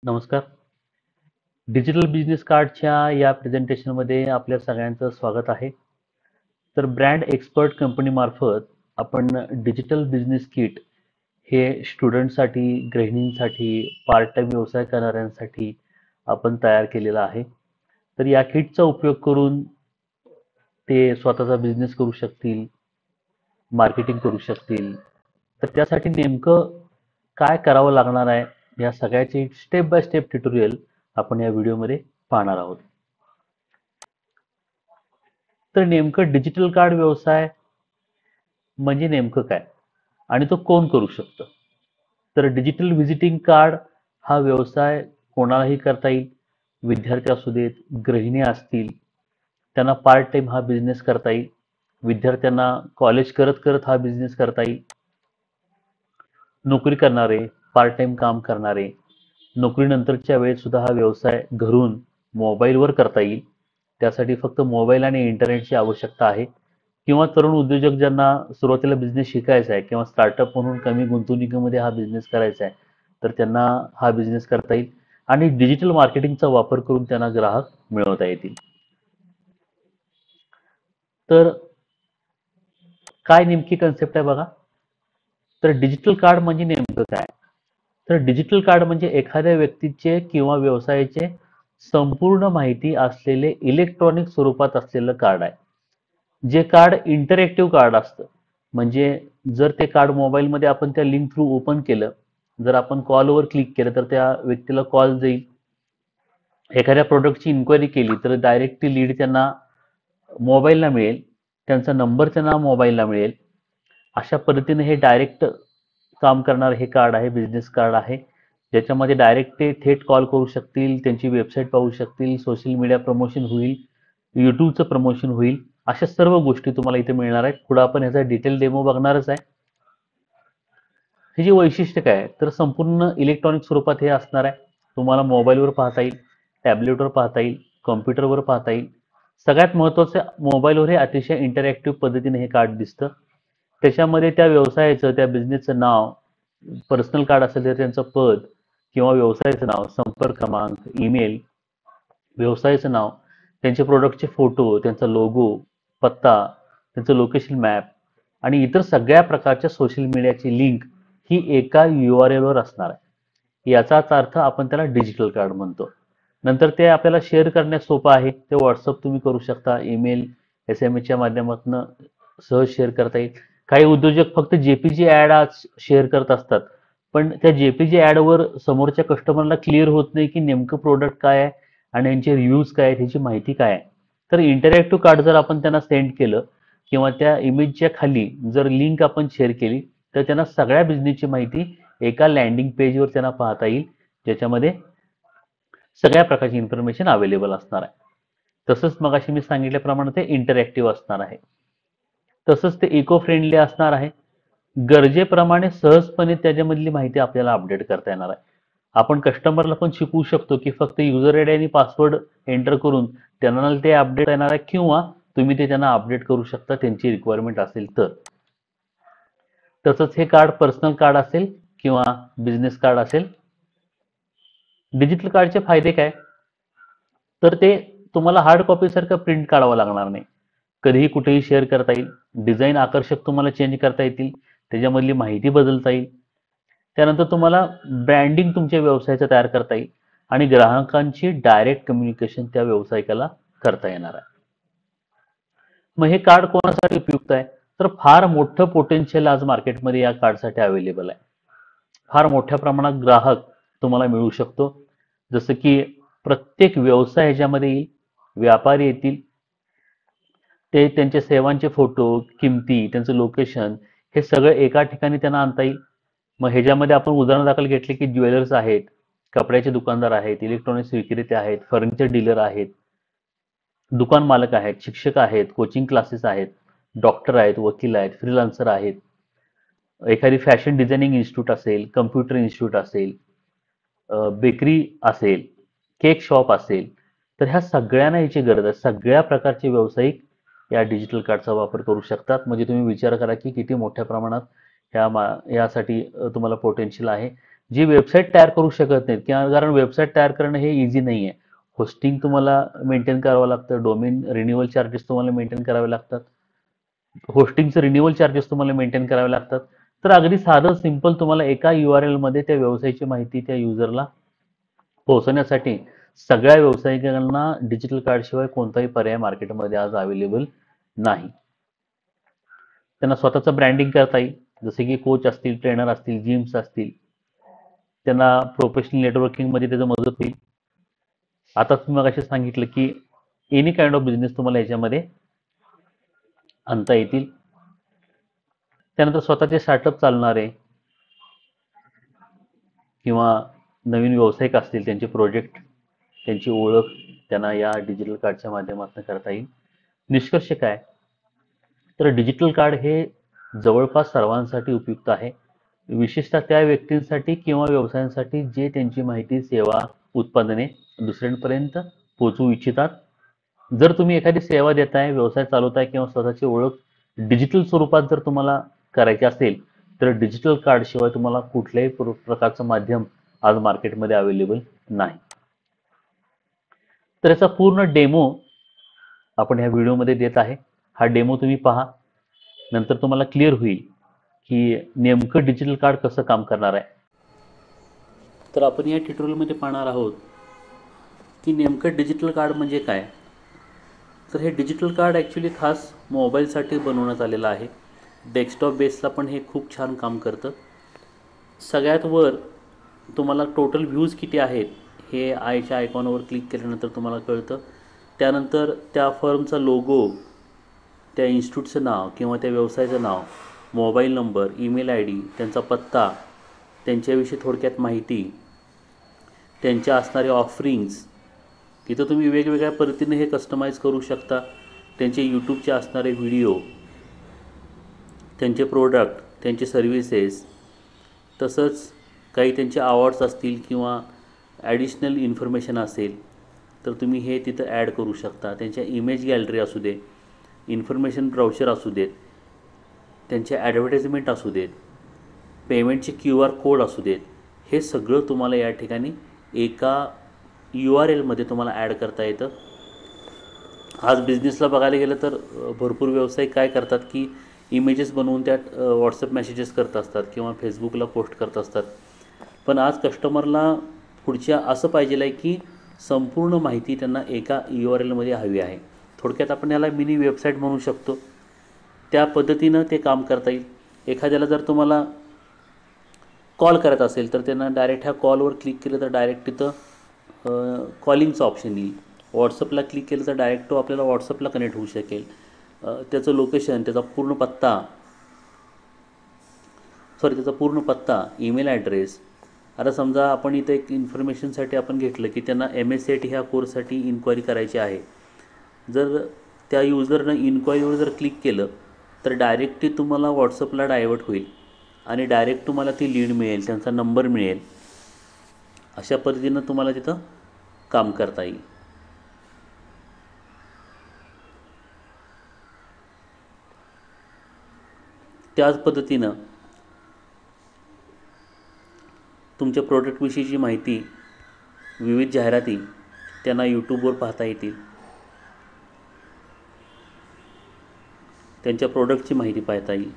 नमस्कार. Digital business कार्डच्या या प्रेझेंटेशनमध्ये आपल्या सगळ्यांचं स्वागत आहे. तर ब्रँड एक्सपर्ट कंपनीमार्फत आपण डिजिटल बिझनेस किट हे स्टुडंटसाठी, गृहिणींसाठी, पार्ट टाईम व्यवसाय करणाऱ्यांसाठी आपण तयार केलेलं आहे. तर या किटचा उपयोग करून ते स्वतःचा बिझनेस करू शकतील, मार्केटिंग करू शकतील. तर त्यासाठी नेमकं काय करावं लागणार आहे, या सगळ्याची स्टेप बाय स्टेप ट्युटोरियल आपण या व्हिडिओमध्ये पाहणार आहोत. तर नेमकं डिजिटल कार्ड व्यवसाय म्हणजे नेमकं काय आणि तो कोण करू शकतं? तर डिजिटल व्हिजिटिंग कार्ड हा व्यवसाय कोणालाही करता येईल. विद्यार्थी असू देत, गृहिणी असतील, त्यांना पार्ट टाइम हा बिझनेस करता येईल. विद्यार्थ्यांना कॉलेज करत करत हा बिझनेस करता येईल. नोकरी करणारे, पार्ट टाइम काम करणारे, नोकरीनंतरच्या वेळेत सुद्धा हा व्यवसाय घरून मोबाईलवर करता येईल. त्यासाठी फक्त मोबाईल आणि इंटरनेटची आवश्यकता आहे. किंवा तरुण उद्योजक ज्यांना सुरुवातीला बिझनेस शिकायचा आहे किंवा स्टार्टअप म्हणून कमी गुंतवणुकीमध्ये हा बिझनेस करायचा आहे, तर त्यांना हा बिझनेस करता येईल आणि डिजिटल मार्केटिंगचा वापर करून त्यांना ग्राहक मिळवता येतील. तर काय नेमकी कन्सेप्ट आहे बघा. तर डिजिटल कार्ड म्हणजे नेमकं काय? तर डिजिटल कार्ड म्हणजे एखाद्या व्यक्तीचे किंवा व्यवसायाचे संपूर्ण माहिती असलेले इलेक्ट्रॉनिक स्वरूपात असलेलं कार्ड आहे. जे कार्ड इंटरॅक्टिव्ह कार्ड असतं. म्हणजे जर ते कार्ड मोबाईलमध्ये आपण त्या लिंक थ्रू ओपन केलं, जर आपण कॉलवर क्लिक केलं तर त्या व्यक्तीला कॉल जाईल. एखाद्या प्रोडक्टची इन्क्वायरी केली तर डायरेक्ट ती लीड त्यांना मोबाईलला मिळेल. त्यांचा नंबर त्यांना मोबाईलला मिळेल. अशा पद्धतीने हे डायरेक्ट काम करणारं हे कार्ड आहे, बिझनेस कार्ड आहे. ज्याच्यामध्ये डायरेक्ट ते थेट कॉल करू शकतील, त्यांची वेबसाईट पाहू शकतील, सोशल मीडिया प्रमोशन होईल, यूट्यूबचं प्रमोशन होईल. अशा सर्व गोष्टी तुम्हाला इथे मिळणार आहेत. पुढे आपण ह्याचा डिटेल डेमो बघणारच आहे. हे जे वैशिष्ट्य काय आहे, तर संपूर्ण इलेक्ट्रॉनिक स्वरूपात हे असणार आहे. तुम्हाला मोबाईलवर पाहता येईल, टॅबलेटवर पाहता येईल, कॉम्प्युटरवर पाहता येईल. सगळ्यात महत्त्वाचं, मोबाईलवर हे अतिशय इंटरॅक्टिव्ह पद्धतीने हे कार्ड दिसतं. त्याच्यामध्ये त्या व्यवसायाचं, त्या बिझनेसचं नाव, पर्सनल कार्ड असेल तर त्यांचं पद किंवा व्यवसायाचं नाव, संपर्क क्रमांक, ईमेल, व्यवसायाचं नाव, त्यांचे प्रोडक्टचे फोटो, त्यांचा लोगो, पत्ता, त्यांचं लोकेशन मॅप आणि इतर सगळ्या प्रकारच्या सोशल मीडियाची लिंक ही एका URL वर असणार आहे. याचाच अर्थ आपण त्याला डिजिटल कार्ड म्हणतो. नंतर ते आपल्याला शेअर करण्यास सोपं आहे. ते व्हॉट्सअप तुम्ही करू शकता, ईमेल, SMS च्या माध्यमातून सहज शेअर करता येईल. काही उद्योजक फक्त JPG ॲड आज शेअर करत असतात. पण त्या JPG ॲडवर समोरच्या कस्टमरला क्लिअर होत नाही की नेमकं प्रोडक्ट काय आहे आणि यांचे रिव्ह्यूज काय आहेत, ह्याची माहिती काय आहे. तर इंटरॅक्टिव्ह कार्ड जर आपण त्यांना सेंड केलं किंवा त्या इमेजच्या खाली जर लिंक आपण शेअर केली, तर त्यांना सगळ्या बिझनेसची माहिती एका लँडिंग पेजवर त्यांना पाहता येईल, ज्याच्यामध्ये सगळ्या प्रकारची इन्फॉर्मेशन अवेलेबल असणार आहे. तसंच मगाशी मी सांगितल्याप्रमाणे ते इंटरॅक्टिव्ह असणार आहे. तसंच ते इको फ्रेंडली असणार आहे. गरजेप्रमाणे सहजपणे त्याच्यामधली माहिती आपल्याला अपडेट करता येणार आहे. आपण कस्टमरला पण शिकवू शकतो की फक्त युजर आयडी आणि पासवर्ड एंटर करून त्यांना ते अपडेट येणार आहे किंवा तुम्ही ते त्यांना अपडेट करू शकता त्यांची रिक्वायरमेंट असेल तर. तसंच हे कार्ड पर्सनल कार्ड असेल किंवा बिझनेस कार्ड असेल. डिजिटल कार्डचे फायदे काय? तर ते तुम्हाला हार्ड कॉपीसारखं प्रिंट काढावं लागणार नाही. कधीही कुठेही शेअर करता येईल. डिझाईन आकर्षक तुम्हाला चेंज करता येतील. त्याच्यामधली माहिती बदलता येईल. त्यानंतर तुम्हाला ब्रँडिंग तुमच्या व्यवसायाचं तयार करता येईल आणि ग्राहकांची डायरेक्ट कम्युनिकेशन त्या व्यावसायिकाला करता येणार आहे. मग हे कार्ड कोणासाठी उपयुक्त आहे? तर फार मोठं पोटेन्शियल आज मार्केटमध्ये या कार्डसाठी अवेलेबल आहे. फार मोठ्या प्रमाणात ग्राहक तुम्हाला मिळू शकतो. जसं की प्रत्येक व्यवसाय ह्याच्यामध्ये येईल. व्यापारी येतील. ते त्यांच्या सेवांचे फोटो, किमती, त्यांचं लोकेशन हे सगळं एका ठिकाणी त्यांना आणता येईल. मग ह्याच्यामध्ये आपण उदाहरणादाखल घेतले की ज्वेलर्स आहेत, कपड्याचे दुकानदार आहेत, इलेक्ट्रॉनिक्स विक्रेते आहेत, फर्निचर डीलर आहेत, दुकान मालक आहेत, शिक्षक आहेत, कोचिंग क्लासेस आहेत, डॉक्टर आहेत, वकील आहेत, फ्रीलान्सर आहेत, एखादी फॅशन डिझायनिंग इन्स्टिट्यूट असेल, कम्प्युटर इन्स्टिट्यूट असेल, बेकरी असेल, केक शॉप असेल, तर ह्या सगळ्यांना याची गरज आहे. सगळ्या प्रकारचे व्यावसायिक या डिजिटल कार्डचा वापर करू शकतात. म्हणजे तुम्ही विचार करा की किती मोठ्या प्रमाणात यासाठी तुम्हाला पोटेन्शियल आहे. जी वेबसाईट तयार करू शकत नाहीत, किंवा कारण वेबसाईट तयार करणं हे इझी नाही आहे. होस्टिंग तुम्हाला मेंटेन करावं लागतं, डोमेन रिन्युअल चार्जेस तुम्हाला मेंटेन करावे लागतात, होस्टिंगचे रिन्युअल चार्जेस तुम्हाला मेंटेन करावे लागतात. तर अगदी साधं सिंपल तुम्हाला एका URL मध्ये त्या व्यवसायाची माहिती त्या युजरला पोहोचवण्यासाठी सगळ्या व्यावसायिकांना डिजिटल कार्डशिवाय कोणताही पर्याय मार्केटमध्ये आज अवेलेबल नाही. त्यांना स्वतःचं ब्रँडिंग करता येईल, जसे की कोच असतील, ट्रेनर असतील, जिम्स असतील. त्यांना प्रोफेशनल नेटवर्किंगमध्ये त्याचं मदत होईल. आता तुम्ही मगाशी सांगितलं की एनी काइंड ऑफ बिझनेस तुम्हाला याच्यामध्ये आणता येतील. त्यानंतर स्वतःचे स्टार्टअप चालणारे किंवा नवीन व्यावसायिक असतील, त्यांचे प्रोजेक्ट, त्यांची ओळख त्यांना या डिजिटल कार्डच्या माध्यमातून करता येईल. निष्कर्ष काय, तर डिजिटल कार्ड हे जवळपास सर्वांसाठी उपयुक्त आहे, विशेषतः त्या व्यक्तींसाठी किंवा व्यवसायांसाठी जे त्यांची माहिती, सेवा, उत्पादने दुसऱ्यांपर्यंत पोहोचवू इच्छितात. जर तुम्ही एखादी सेवा देताय, व्यवसाय चालवताय किंवा स्वतःची ओळख डिजिटल स्वरूपात जर तुम्हाला करायची असेल, तर डिजिटल कार्ड शिवाय तुम्हाला कुठल्याही प्रकारचं माध्यम आज मार्केटमध्ये अवेलेबल नाही. तर याचा पूर्ण डेमो आपण ह्या व्हिडिओमध्ये देत आहे. हा डेमो तुम्ही पहा, नंतर तुम्हाला क्लिअर होईल की नेमकं डिजिटल कार्ड कसं काम करणार आहे. तर आपण या ट्युटोरियलमध्ये पाहणार आहोत की नेमकं डिजिटल कार्ड म्हणजे काय. तर हे डिजिटल कार्ड ॲक्च्युली खास मोबाईलसाठी बनवण्यात आलेलं आहे. डेस्कटॉप बेसला पण हे खूप छान काम करतं. सगळ्यात वर तुम्हाला टोटल व्ह्यूज किती आहेत हे आयच्या आयकॉनवर क्लिक केल्यानंतर तुम्हाला कळतं. त्यानंतर त्या फर्मचा लोगो, त्या इन्स्टिट्यूटचं नाव किंवा त्या व्यवसायाचं नाव, मोबाईल नंबर, ईमेल ID, त्यांचा पत्ता, त्यांच्याविषयी थोडक्यात माहिती, त्यांच्या असणारे ऑफरिंग्स, तिथं तुम्ही वेगवेगळ्या पद्धतीने हे कस्टमाइज करू शकता. त्यांचे यूट्यूबचे असणारे व्हिडिओ, त्यांचे प्रोडक्ट, त्यांचे सर्व्हिसेस, तसंच काही त्यांचे अवॉर्ड्स असतील किंवा ॲडिशनल इन्फॉर्मेशन असेल तर तुम्ही हे तिथं ॲड करू शकता. त्यांच्या इमेज गॅलरी असू दे, इन्फॉर्मेशन ब्राउचर असू देत, त्यांचे ॲडव्हर्टाइजमेंट असू देत, पेमेंटचे QR कोड असू देत, हे सगळं तुम्हाला या ठिकाणी एका URL मध्ये तुम्हाला ॲड करता येतं. आज बिझनेसला बघायला गेलं तर भरपूर व्यावसायिक काय करतात की इमेजेस बनवून त्यात व्हॉट्सअप मेसेजेस करत असतात किंवा फेसबुकला पोस्ट करत असतात. पण आज कस्टमरला पुढच्या असं पाहिजेलं आहे की संपूर्ण माहिती त्यांना एका URL मध्ये हवी आहे. थोडक्यात आपण याला मिनी वेबसाईट म्हणू शकतो. त्या पद्धतीनं ते काम करता येईल. एखाद्याला जर तुम्हाला कॉल करत असेल तर त्यांना डायरेक्ट ह्या कॉलवर क्लिक केलं तर डायरेक्ट तिथं कॉलिंगचं ऑप्शन येईल. व्हॉट्सअपला क्लिक केलं तर डायरेक्ट तो आपल्याला व्हॉट्सअपला कनेक्ट होऊ शकेल. त्याचं लोकेशन, त्याचा पूर्ण पत्ता, ईमेल ॲड्रेस. आता समजा आपण इथं एक इन्फॉर्मेशनसाठी आपण घेतलं की त्यांना MSCIT ह्या कोर्ससाठी इन्क्वायरी करायची आहे. जर त्या युजरनं इन्क्वायरीवर जर क्लिक केलं तर डायरेक्टली तुम्हाला व्हॉट्सअपला डायव्हर्ट होईल आणि डायरेक्ट तुम्हाला ती लीड मिळेल, त्यांचा नंबर मिळेल. अशा पद्धतीनं तुम्हाला तिथं काम करता येईल. त्याच पद्धतीनं तुमच्या प्रोडक्टविषयीची माहिती, विविध जाहिराती त्यांना यूट्यूबवर पाहता येतील. त्यांच्या प्रोडक्टची माहिती पाहता येईल.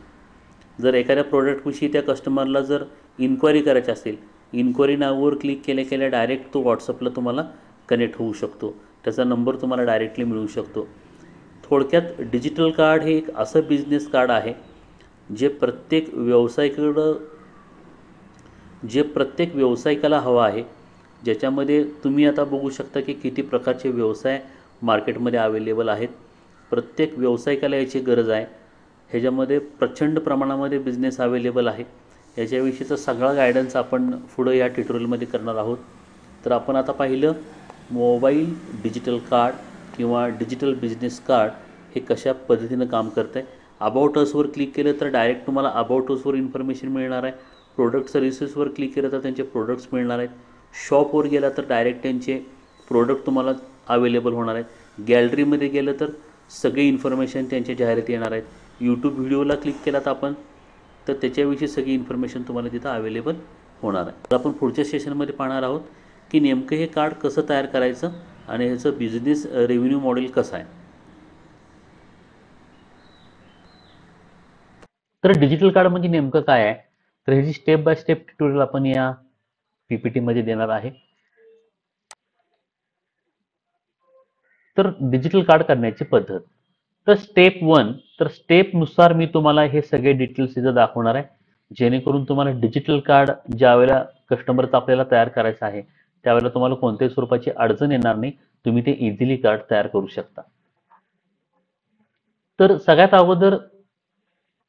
जर एखाद्या प्रोडक्टविषयी त्या कस्टमरला जर इन्क्वायरी करायची असेल, इन्क्वायरी नावावर क्लिक केल्या डायरेक्ट तो व्हॉट्सअपला तुम्हाला कनेक्ट होऊ शकतो. त्याचा नंबर तुम्हाला डायरेक्टली मिळू शकतो. थोडक्यात डिजिटल कार्ड हे एक असं बिझनेस कार्ड आहे जे प्रत्येक व्यावसायिकाला हवं आहे. ज्याच्यामध्ये तुम्ही आता बघू शकता की किती प्रकारचे व्यवसाय मार्केटमध्ये अवेलेबल आहेत. प्रत्येक व्यावसायिकाला याची गरज आहे. ह्याच्यामध्ये प्रचंड प्रमाणामध्ये बिझनेस अवेलेबल आहे. याच्याविषयीचा सगळा गायडन्स आपण पुढं या ट्युटोरियलमध्ये करणार आहोत. तर आपण आता पाहिलं मोबाईल डिजिटल कार्ड किंवा डिजिटल बिझनेस कार्ड हे कशा पद्धतीनं काम करतं आहे. अबाउट असवर क्लिक केलं तर डायरेक्ट तुम्हाला अबाउट असवर इन्फॉर्मेशन मिळणार आहे. प्रोडक्ट सर्व्हिसेसवर क्लिक केलं तर त्यांचे प्रोडक्ट्स मिळणार आहेत. शॉपवर गेला तर डायरेक्ट त्यांचे प्रोडक्ट तुम्हाला अवेलेबल होणार आहेत. गॅलरीमध्ये गेलं तर सगळी इन्फॉर्मेशन त्यांच्या जाहिराती येणार आहेत. यूट्यूब व्हिडिओला क्लिक केला तर त्याच्याविषयी सगळी इन्फॉर्मेशन तुम्हाला तिथं अवेलेबल होणार आहे. तर आपण पुढच्या सेशनमध्ये पाहणार आहोत की नेमकं हे कार्ड कसं तयार करायचं आणि ह्याचं बिझनेस रेव्हेन्यू मॉडेल कसं आहे. तर डिजिटल कार्ड म्हणजे नेमकं काय आहे, तर ह्याची स्टेप बाय स्टेप ट्युटोरियल आपण या पीपीटी मध्ये देणार आहे. तर डिजिटल कार्ड करण्याची पद्धत, तर स्टेप 1, तर स्टेप नुसार मी तुम्हाला हे सगळे डिटेल्स इथं दाखवणार आहे, जेणेकरून तुम्हाला डिजिटल कार्ड ज्या वेळेला कस्टमरचा आपल्याला तयार करायचं आहे त्यावेळेला तुम्हाला कोणत्याही स्वरूपाची अडचण येणार नाही, तुम्ही ते इझिली कार्ड तयार करू शकता. तर सगळ्यात अगोदर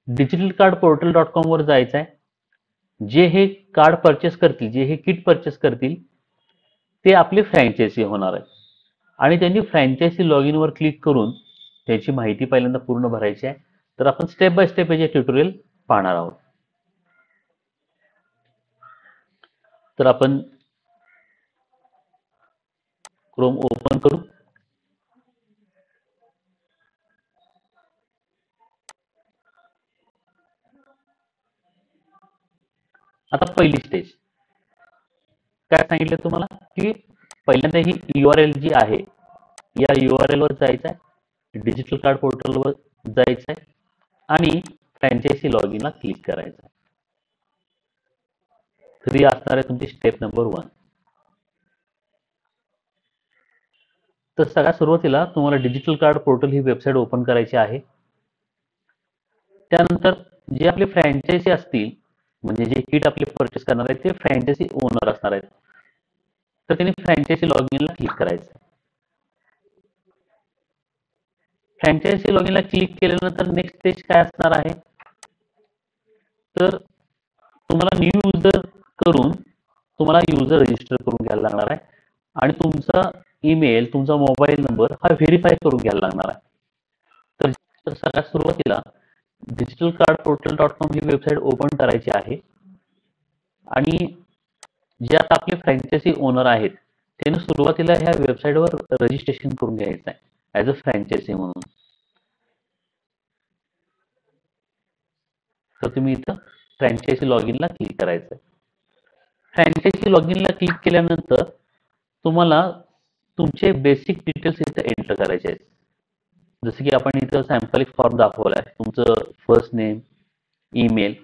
डिजिटल कार्ड पोर्टल.com वर जायचं आहे. जे हे कार्ड परचेस करतील, जे हे किट परचेस करतील ते आपले फ्रँचायझी होणार आहे आणि त्यांनी फ्रँचायझी लॉग इन वर क्लिक करून त्याची माहिती पहिल्यांदा पूर्ण भरायची आहे. तर आपण स्टेप बाय स्टेप हे ट्युटोरियल पाहणार आहोत. तर आपण क्रोम ओपन करू. आता पहिली स्टेज काय सांगितलं तुम्हाला की पहिल्यांदा ही URL जी आहे या URL वर जायचं आहे, डिजिटल कार्ड पोर्टलवर जायचं आहे आणि फ्रँचायझी लॉग इनला क्लिक करायचं आहे. तर ही असणार आहे तुमची स्टेप नंबर 1. तर सगळ्यात सुरुवातीला तुम्हाला डिजिटल कार्ड पोर्टल ही वेबसाईट ओपन करायची आहे. त्यानंतर जे आपले फ्रँचायझी असतील, म्हणजे जे किट आपले परचेस करणार आहेत ते फ्रँचायझी ओनर असणार आहेत, तर त्यांनी फ्रँचायझी लॉग इनला क्लिक करायचं आहे. फ्रँचायझी लॉग इनला क्लिक केल्यानंतर नेक्स्ट स्टेज काय असणार आहे, तर तुम्हाला न्यू युजर करून तुम्हाला युजर रजिस्टर करून घ्यायला लागणार आहे आणि तुमचा ईमेल, तुमचा मोबाईल नंबर हा व्हेरीफाय करून घ्यायला लागणार आहे. तर सगळ्यात सुरुवातीला डिजिटल कार्ड पोर्टल.com ही वेबसाईट ओपन करायची आहे आणि जे आता आपले फ्रँचायझी ओनर आहेत त्यांनी सुरुवातीला ह्या वेबसाईटवर रजिस्ट्रेशन करून घ्यायचं आहे ॲज अ फ्रँचायझी म्हणून. तर तुम्ही इथं फ्रँचायझी लॉग इनला क्लिक करायचं आहे. फ्रँचायझी लॉग इनला क्लिक केल्यानंतर तुम्हाला तुमचे बेसिक डिटेल्स इथं एंटर करायचे आहेत. जसं की आपण इथं सॅम्पल एक फॉर्म दाखवला आहे. तुमचं first name, email,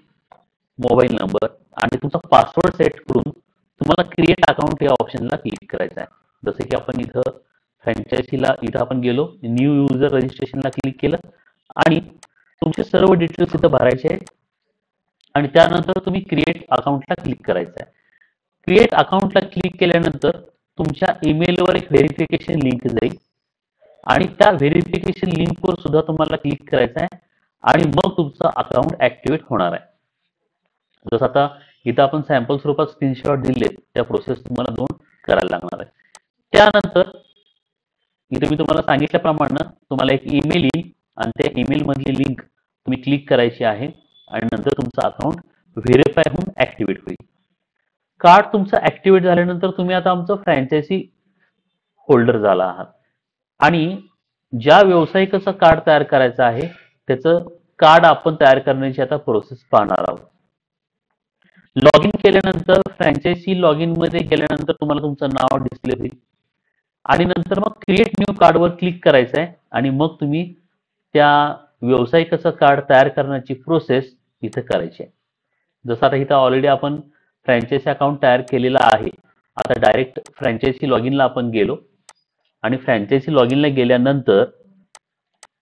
mobile number आणि तुमचा पासवर्ड सेट करून तुम्हाला क्रिएट अकाउंट या ऑप्शनला क्लिक करायचं आहे. जसं की आपण इथं फ्रँचायझीला इथं आपण गेलो, न्यू युजर रजिस्ट्रेशनला क्लिक केलं आणि तुमचे सर्व डिटेल्स इथं भरायचे आहेत आणि त्यानंतर तुम्ही क्रिएट अकाउंटला क्लिक करायचं आहे. क्रिएट अकाउंटला क्लिक केल्यानंतर तुमच्या ईमेलवर एक व्हेरिफिकेशन लिंक जाईल आणि त्या व्हेरिफिकेशन लिंकवर सुद्धा तुम्हाला क्लिक करायचं आहे आणि मग तुमचं अकाउंट ऍक्टिव्हेट होणार आहे. जसं आता इथं आपण सॅम्पल स्वरूपात स्क्रीनशॉट दिलेत, त्या प्रोसेस तुम्हाला 2 करायला लागणार आहे. त्यानंतर इथे मी तुम्हाला सांगितल्याप्रमाणे तुम्हाला एक ईमेल येईल आणि त्या ईमेल मधली लिंक तुम्ही क्लिक करायची आहे आणि नंतर तुमचं अकाउंट व्हेरीफाय होऊन ऍक्टिव्हेट होईल. कार्ड तुमचं ऍक्टिव्हेट झाल्यानंतर तुम्ही आता आमचं फ्रँचायझी होल्डर झाला आहात आणि ज्या व्यावसायिकाचं कार्ड तयार करायचं आहे त्याचं कार्ड आपण तयार करण्याची आता प्रोसेस पाहणार आहोत. लॉग इन केल्यानंतर फ्रँचायझी लॉग इन मध्ये गेल्यानंतर तुम्हाला तुमचं नाव डिस्प्ले होईल आणि नंतर मग क्रिएट न्यू कार्डवर क्लिक करायचं आहे आणि मग तुम्ही त्या व्यावसायिकाचं कार्ड तयार करण्याची प्रोसेस इथं करायची आहे. जसं आता इथं ऑलरेडी आपण फ्रँचायझी अकाउंट तयार केलेला आहे. आता डायरेक्ट फ्रँचायझी लॉग इनला आपण गेलो आणि फ्रँचायझी लॉग इनला गेल्यानंतर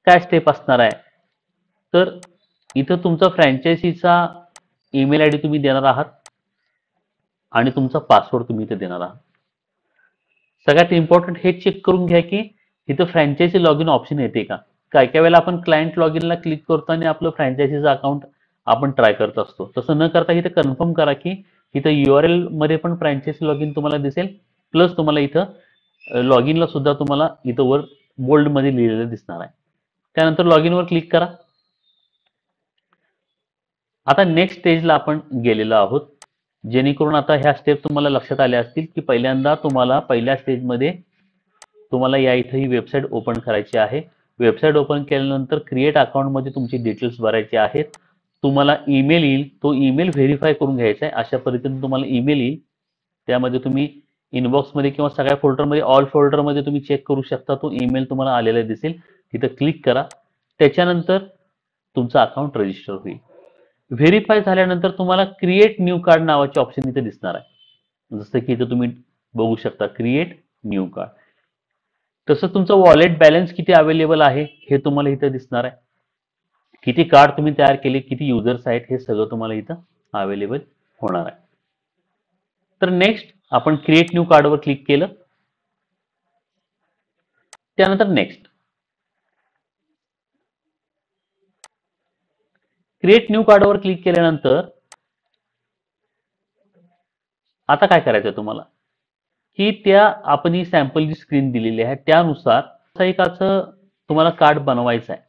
काय स्टेप असणार आहे, तर इथं तुमचा फ्रँचायझीचा ईमेल आयडी तुम्ही देणार आहात आणि तुमचा पासवर्ड तुम्ही इथे देणार आहात. सगळ्यात इम्पॉर्टंट हे चेक करून घ्या की इथं फ्रँचायझी लॉग इन ऑप्शन येते का. काय काय वेळेला आपण क्लायंट लॉग इनला क्लिक करतो आणि आपलं फ्रँचायझीचं अकाउंट आपण ट्राय करत असतो. तसं न करता इथं कन्फर्म करा की इथं URL मध्ये पण फ्रँचायझी लॉग इन तुम्हाला दिसेल, प्लस तुम्हाला इथं लॉग इनला सुद्धा तुम्हाला इथं वर बोल्ड मध्ये लिहिलेलं दिसणार आहे. त्यानंतर लॉग इन वर क्लिक करा. आता नेक्स्ट स्टेजला आपण गेलेलो आहोत, जेणेकरून आता ह्या स्टेप तुम्हाला लक्षात आल्या असतील की पहिल्यांदा तुम्हाला पहिल्या स्टेजमध्ये तुम्हाला या इथं ही वेबसाईट ओपन करायची आहे. वेबसाईट ओपन केल्यानंतर क्रिएट अकाउंट मध्ये तुमची डिटेल्स भरायची आहेत. तुम्हाला ईमेल येईल, तो ईमेल व्हेरीफाय करून घ्यायचा आहे. अशा पद्धतीने तुम्हाला ईमेल येईल. त्यामध्ये तुम्ही इनबॉक्समध्ये किंवा सगळ्या फोल्डरमध्ये, ऑल फोल्डरमध्ये तुम्ही चेक करू शकता. तो ईमेल तुम्हाला आलेला दिसेल. तिथं क्लिक करा. त्याच्यानंतर तुमचं अकाउंट रजिस्टर होईल. व्हेरीफाय झाल्यानंतर तुम्हाला क्रिएट न्यू कार्ड नावाचे ऑप्शन इथे दिसणार आहे. जसं की इथं तुम्ही बघू शकता क्रिएट न्यू कार्ड. तसं तुमचं वॉलेट बॅलन्स किती अवेलेबल आहे हे तुम्हाला इथं दिसणार आहे. किती कार्ड तुम्ही तयार केले, किती युजर्स आहेत, हे सगळं तुम्हाला इथं अवेलेबल होणार आहे. तर नेक्स्ट आपण क्रिएट न्यू कार्डवर क्लिक केलं. त्यानंतर नेक्स्ट. क्रिएट न्यू कार्डवर क्लिक केल्यानंतर आता काय करायचं तुम्हाला, की त्या आपण ही सॅम्पल जी स्क्रीन दिलेली आहे त्यानुसार व्यावसायिकाचं तुम्हाला कार्ड बनवायचं आहे.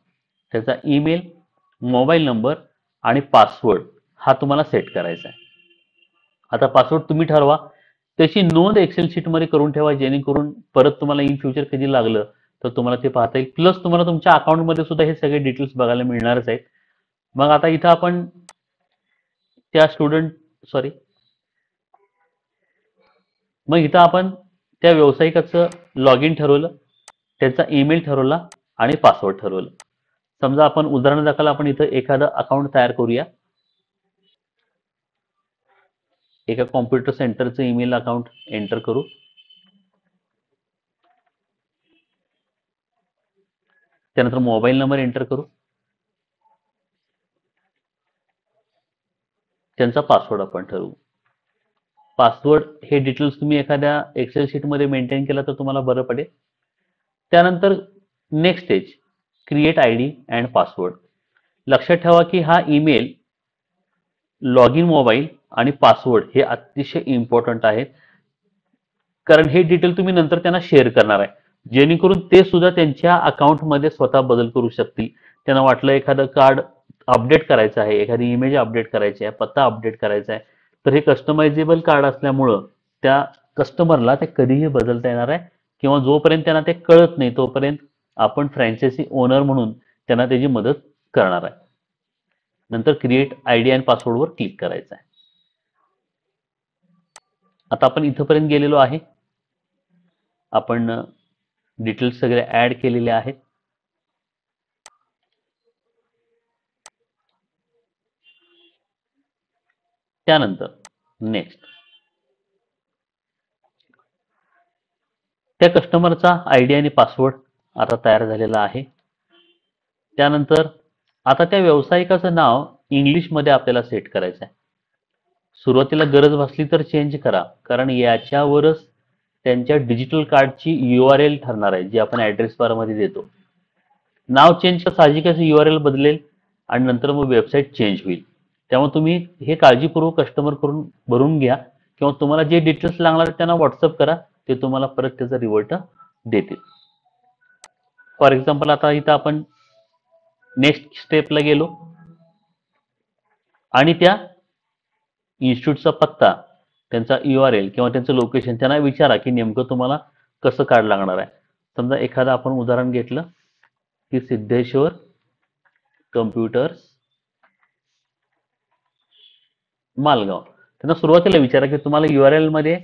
त्याचा ईमेल, मोबाईल नंबर आणि पासवर्ड हा तुम्हाला सेट करायचा आहे. आता पासवर्ड तुम्ही ठरवा. त्याची नोंद एक्सेल शीटमध्ये करून ठेवा, जेणेकरून परत तुम्हाला इन फ्युचर कधी लागलं तर तुम्हाला ते पाहता येईल. प्लस तुम्हाला तुमच्या अकाउंटमध्ये सुद्धा हे सगळे डिटेल्स बघायला मिळणारच आहेत. मग आता इथं आपण त्या मग इथं आपण त्या व्यावसायिकाचं लॉग इन ठरवलं, त्याचा ईमेल ठरवला आणि पासवर्ड ठरवलं. समजा आपण उदाहरणादाखल आपण इथं एखादं अकाउंट तयार करूया. एका कॉम्प्युटर सेंटरचं ईमेल अकाउंट एंटर करू. त्यानंतर मोबाईल नंबर एंटर करू. त्यांचा पासवर्ड आपण ठरवू. पासवर्ड हे डिटेल्स तुम्ही एखाद्या एक्सेल शीटमध्ये मेंटेन केला तर तुम्हाला बरं पडेल. त्यानंतर next stage, create ID and password. लक्षात ठेवा की हा ईमेल, लॉग इन मोबाईल आणि पासवर्ड हे अतिशय इम्पॉर्टंट आहेत. कारण हे डिटेल तुम्ही नंतर त्यांना शेअर करणार आहे, जेणेकरून ते सुद्धा त्यांच्या अकाउंटमध्ये स्वतः बदल करू शकतील. त्यांना वाटलं एखादं कार्ड अपडेट करायचं आहे, एखादी इमेज अपडेट करायची आहे, पत्ता अपडेट करायचा आहे, तर हे कस्टमायझेबल कार्ड असल्यामुळं त्या कस्टमरला ते कधीही बदलता येणार आहे. किंवा जोपर्यंत त्यांना ते कळत नाही तोपर्यंत आपण फ्रँचायझी ओनर म्हणून त्यांना त्याची मदत करणार आहे. नंतर क्रिएट आयडी अँड पासवर्डवर क्लिक करायचं आहे. आता आपण इथंपर्यंत गेलेलो आहे. आपण डिटेल्स सगळे ऍड केलेले आहेत. त्यानंतर नेक्स्ट, त्या कस्टमरचा आयडी आणि पासवर्ड आता तयार झालेला आहे. त्यानंतर आता त्या व्यावसायिकाचं नाव इंग्लिशमध्ये आपल्याला सेट करायचं आहे. सुरुवातीला गरज भासली तर चेंज करा, कारण याच्यावरच त्यांच्या डिजिटल कार्डची URL ठरणार आहे, जी आपण ऍड्रेस बार मध्ये देतो. नाव चेंज कर, साहजिकच URL बदलेल आणि नंतर मग वेबसाईट चेंज होईल. त्यामुळे तुम्ही हे काळजीपूर्वक कस्टमर करून भरून घ्या, किंवा तुम्हाला जे डिटेल्स लागणार त्यांना व्हॉट्सअप करा, ते तुम्हाला परत त्याचा रिव्हर्ट देतील. फॉर एक्झाम्पल आता इथं आपण नेक्स्ट स्टेपला गेलो आणि त्या इन्स्टिट्यूटचा पत्ता, त्यांचा URL किंवा त्यांचं लोकेशन त्यांना विचारा की नेमकं तुम्हाला कसं कार्ड लागणार आहे. समजा एखादं आपण उदाहरण घेतलं की सिद्धेश्वर कम्प्युटर्स मालगाव. त्यांना सुरुवातीला विचारा की तुम्हाला URL मध्ये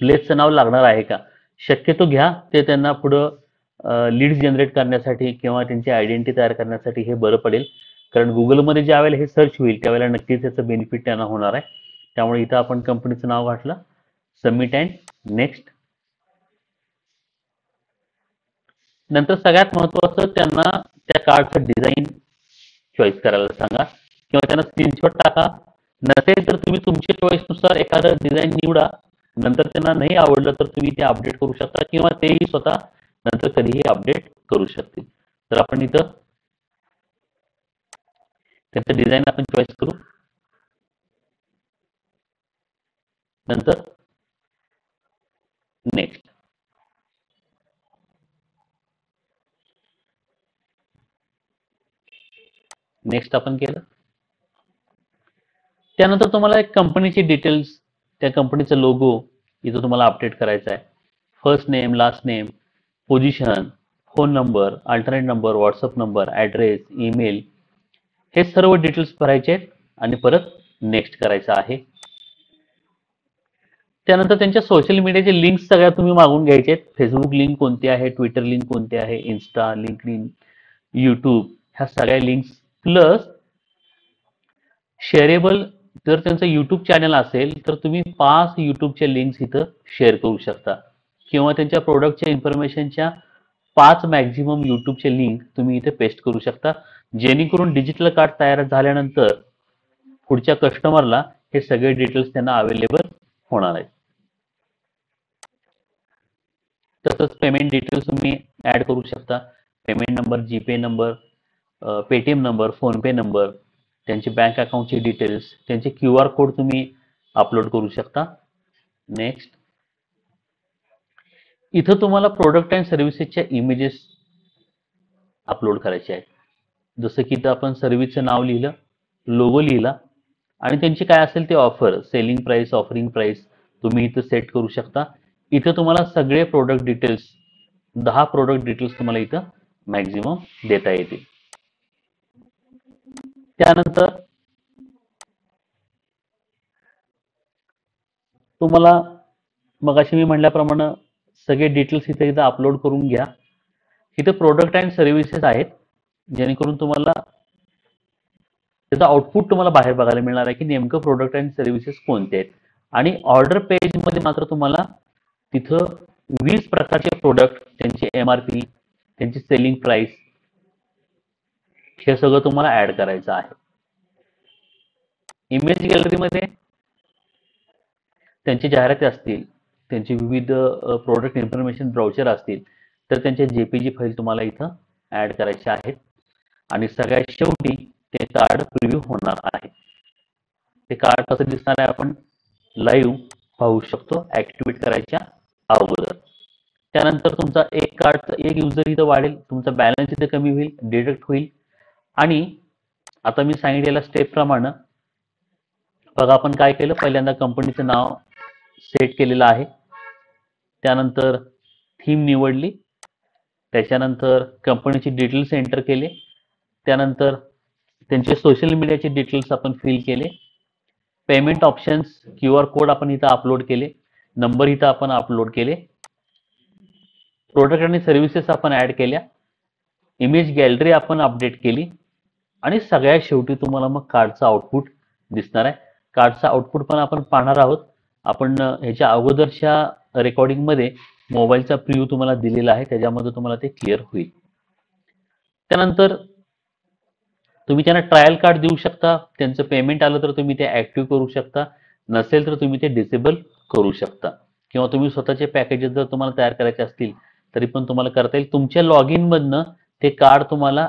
प्लेसचं नाव लागणार आहे का. शक्यतो घ्या, ते त्यांना पुढं लीड्स जनरेट करण्यासाठी किंवा त्यांची आयडेंटिटी तयार करण्यासाठी हे बरं पडेल. कारण गुगलमध्ये ज्या वेळेला हे सर्च होईल त्यावेळेला नक्कीच त्याचं बेनिफिट त्यांना होणार आहे. त्यामुळे इथं आपण कंपनीचं नाव घातलं, सबमिट अँड नेक्स्ट. नंतर सगळ्यात महत्त्वाचं, त्यांना त्या कार्डचं डिझाईन चॉईस करायला सांगा किंवा त्यांना स्क्रीनशॉट टाका. नसेल तर तुम्ही तुमच्या चॉईसनुसार एखादं डिझाईन निवडा. नंतर त्यांना नाही आवडलं तर तुम्ही ते अपडेट करू शकता किंवा तेही स्वतः नंतर कधीही अपडेट करू शकतील. तर आपण इथं त्याचं डिझाईन आपण चॉईस करू. नंतर नेक्स्ट. नेक्स्ट आपण केलं. त्यानंतर तुम्हाला एक कंपनीची डिटेल्स, त्या कंपनीचा लोगो इथं तुम्हाला अपडेट करायचा आहे. First name, last name, position, phone number, alternate number, WhatsApp number, address, email, हे सर्व डिटेल्स भरायचे आहेत आणि परत नेक्स्ट करायचं आहे. त्यानंतर त्यांच्या सोशल मीडियाचे लिंक्स सगळ्या तुम्ही मागून घ्यायचे आहेत. फेसबुक लिंक कोणती आहे, ट्विटर लिंक कोणती आहे, इन्स्टा, लिंक्डइन, यूट्यूब ह्या सगळ्या लिंक्स प्लस शेअरेबल. जर त्यांचं यूट्यूब चॅनल असेल तर तुम्ही 5 यूट्यूबचे लिंक्स इथं शेअर करू शकता किंवा त्यांच्या प्रोडक्टच्या इन्फॉर्मेशनच्या 5 मॅक्झिमम यूट्यूबचे लिंक तुम्ही इथे पेस्ट करू शकता, जेणेकरून डिजिटल कार्ड तयार झाल्यानंतर पुढच्या कस्टमरला हे सगळे डिटेल्स त्यांना अवेलेबल होणार आहेत. तसंच पेमेंट डिटेल्स तुम्ही ऍड करू शकता. Payment number, GPay number, Paytm number, PhonePe number, त्यांची बँक अकाउंटची डिटेल्स, त्यांचे QR कोड तुम्ही अपलोड करू शकता. नेक्स्ट, इथं तुम्हाला प्रोडक्ट अँड सर्व्हिसेसच्या इमेजेस अपलोड करायचे आहेत. जसं की इथं आपण सर्व्हिसचं नाव लिहिलं, लोगो लिहिला आणि त्यांची काय असेल ते offer, selling price, offering price तुम्ही इथं सेट करू शकता. इथं तुम्हाला सगळे प्रोडक्ट डिटेल्स, 10 प्रोडक्ट डिटेल्स तुम्हाला इथं मॅक्झिमम देता येतील. त्यानंतर तुम्हाला मगाशी मी म्हटल्याप्रमाणे सगळे डिटेल्स इथं अपलोड करून घ्या. इथं प्रोडक्ट अँड सर्व्हिसेस आहेत, जेणेकरून तुम्हाला त्याचा आउटपुट तुम्हाला बाहेर बघायला मिळणार आहे की नेमकं प्रोडक्ट अँड सर्व्हिसेस कोणते आहेत. आणि ऑर्डर पेज मध्ये मात्र तुम्हाला तिथं 20 प्रकारचे प्रोडक्ट, त्यांची MRP, त्यांची सेलिंग प्राइस हे सगळं तुम्हाला ऍड करायचं आहे. इमेज गॅलरीमध्ये त्यांची जाहिराती असतील, त्यांची विविध प्रोडक्ट इन्फॉर्मेशन ब्राउचर असतील तर त्यांचे JPG फाईल तुम्हाला इथं ऍड करायचे आहेत. आणि सगळ्यात शेवटी ते कार्ड प्रिव्ह्यू होणार आहे. ते कार्ड कसं दिसणार आहे आपण लाईव्ह पाहू शकतो ऍक्टिव्हेट करायच्या अगोदर. त्यानंतर तुमचा एक युजर इथं वाढेल, तुमचा बॅलन्स इथं कमी होईल, डिडक्ट होईल. आणि आता मी सांगितलेल्या स्टेप प्रमाणे बघा आपण काय केलं, पहिल्यांदा कंपनीचं नाव सेट केलेलं आहे, त्यानंतर थीम निवडली, त्याच्यानंतर कंपनीची डिटेल्स एंटर केले, त्यानंतर त्यांचे सोशल मीडियाचे डिटेल्स आपण फिल केले, पेमेंट ऑप्शन्स, QR कोड आपण इथं अपलोड केले, नंबर इथं आपण अपलोड केले, प्रोडक्ट आणि सर्व्हिसेस आपण ऍड केल्या, इमेज गॅलरी आपण अपडेट केली आणि सगळ्यात शेवटी तुम्हाला मग कार्डचा आउटपुट दिसणार आहे. कार्डचा आउटपुट पण आपण पाहणार आहोत. आपण ह्याच्या अगोदरच्या रेकॉर्डिंगमध्ये मोबाईलचा प्रिव्ह्यू तुम्हाला दिलेला आहे, त्याच्यामध्ये तुम्हाला ते क्लिअर होईल. त्यानंतर तुम्ही त्यांना ट्रायल कार्ड देऊ शकता. त्यांचं पेमेंट आलं तर तुम्ही ते ऍक्टिव्ह करू शकता, नसेल तर तुम्ही ते डिसेबल करू शकता. किंवा तुम्ही स्वतःचे पॅकेजेस जर तुम्हाला तयार करायचे असतील तरी पण तुम्हाला करता येईल. तुमच्या लॉग इन मधनं ते कार्ड तुम्हाला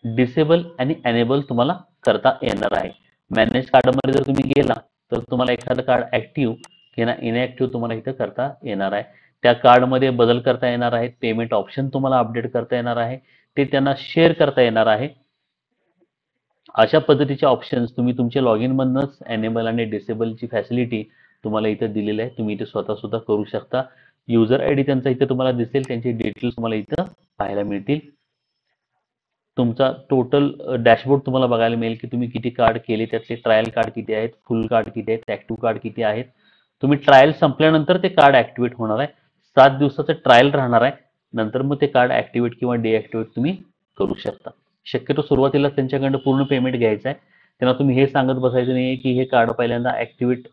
डिसेबल आणि एनेबल तुम्हाला करता येणार आहे. मॅनेज कार्डमध्ये जर तुम्ही गेला तर तुम्हाला एखादं कार्ड ऍक्टिव्ह किंवा इनऍक्टिव्ह तुम्हाला इथं करता येणार आहे. त्या कार्डमध्ये बदल करता येणार आहेत, पेमेंट ऑप्शन तुम्हाला अपडेट करता येणार आहे, ते त्यांना शेअर करता येणार आहे. अशा पद्धतीचे ऑप्शन्स तुम्ही तुमच्या लॉग इन मधनच एनेबल आणि डिसेबलची फॅसिलिटी तुम्हाला इथं दिलेली आहे. तुम्ही इथे स्वतः सुद्धा करू शकता. युजर ID त्यांचा इथे तुम्हाला दिसेल, त्यांचे डिटेल्स तुम्हाला इथं पाहायला मिळतील. तुमचा टोटल डॅशबोर्ड तुम्हाला बघायला मिळेल की तुम्ही किती कार्ड केले, त्यातले ट्रायल कार्ड किती आहेत, फुल कार्ड किती आहेत, ऍक्टिव्ह कार्ड किती आहेत. तुम्ही ट्रायल संपल्यानंतर ते कार्ड ऍक्टिव्हेट होणार आहे. 7 दिवसाचं ट्रायल राहणार आहे, नंतर मग ते कार्ड ऍक्टिव्हेट किंवा डिऍक्टिव्हेट तुम्ही करू शकता. शक्यतो सुरुवातीला त्यांच्याकडनं पूर्ण पेमेंट घ्यायचं आहे. त्यांना तुम्ही हे सांगत बसायचं नाही की हे कार्ड पहिल्यांदा ऍक्टिव्हेट